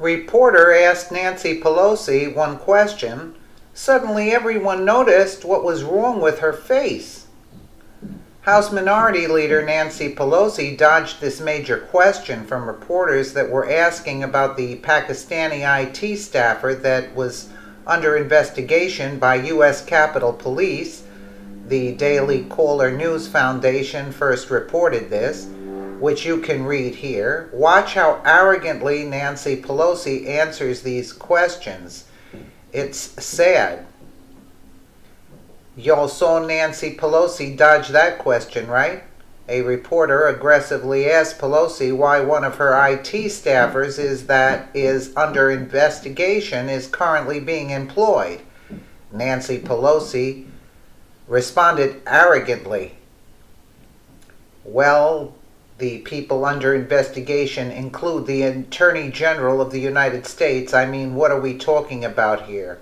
Reporter asked Nancy Pelosi one question. Suddenly everyone noticed what was wrong with her face. House Minority Leader Nancy Pelosi dodged this major question from reporters that were asking about the Pakistani IT staffer that was under investigation by U.S. Capitol Police. The Daily Caller News Foundation first reported this, which you can read here. Watch how arrogantly Nancy Pelosi answers these questions. It's sad. Y'all saw Nancy Pelosi dodge that question, right? A reporter aggressively asked Pelosi why one of her IT staffers is under investigation is currently being employed. Nancy Pelosi responded arrogantly, well, the people under investigation include the Attorney General of the United States. I mean, what are we talking about here?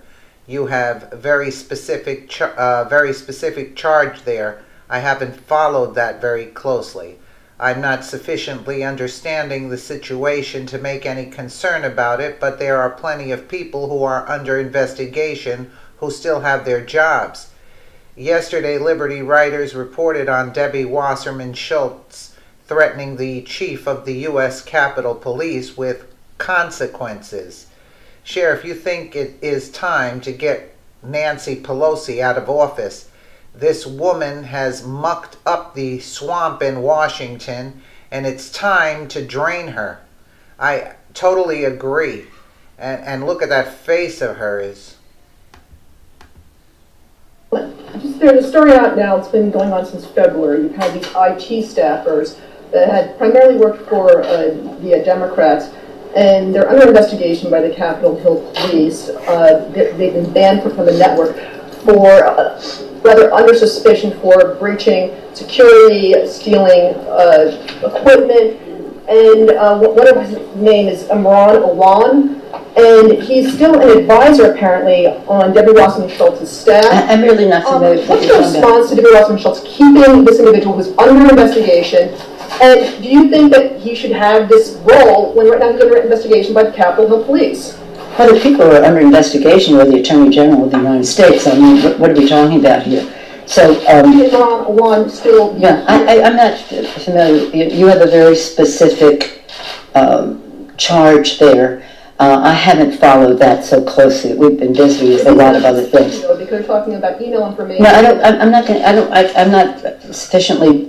You have very specific charge there. I haven't followed that very closely. I'm not sufficiently understanding the situation to make any concern about it, but there are plenty of people who are under investigation who still have their jobs. Yesterday, Liberty writers reported on Debbie Wasserman Schultz threatening the chief of the U.S. Capitol Police with consequences. Sheriff, you think it is time to get Nancy Pelosi out of office? This woman has mucked up the swamp in Washington, and it's time to drain her. I totally agree. And look at that face of hers. There's a story out now, it's been going on since February. You've had these IT staffers that had primarily worked for the Democrats, and they're under investigation by the Capitol Hill Police. They've been banned from the network for, rather under suspicion for breaching security, stealing equipment, and one of his name is Imran Awan, and he's still an advisor apparently on Debbie Wasserman Schultz's staff. I'm really not familiar with what's your response to Debbie Wasserman Schultz keeping this individual who's under investigation? And do you think that he should have this role when right now he's under investigation by the Capitol Hill Police? Well, the people who are under investigation are the Attorney General of the United States. I mean, what are we talking about here? So, one still. Yeah, I'm not familiar. You have a very specific charge there. I haven't followed that so closely. We've been busy with a lot of other things. Because you're talking about email information. No, I'm not sufficiently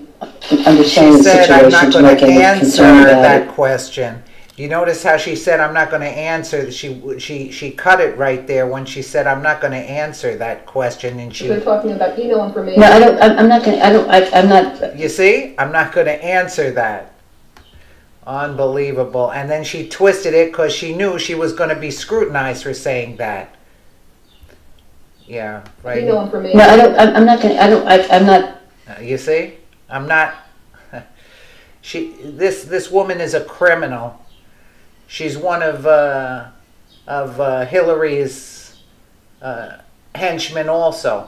understanding the situation to make any concern about that question. You notice how she said, I'm not going to answer. She cut it right there when she said, I'm not going to answer that question. And she. You're talking about email information. No, I'm not. You see? I'm not going to answer that. Unbelievable. And then she twisted it because she knew she was going to be scrutinized for saying that. Yeah, right. Email information. No, I'm not. You see? I'm not. This woman is a criminal. She's one of Hillary's henchmen also.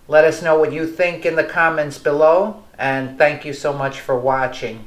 Let us know what you think in the comments below, and thank you so much for watching.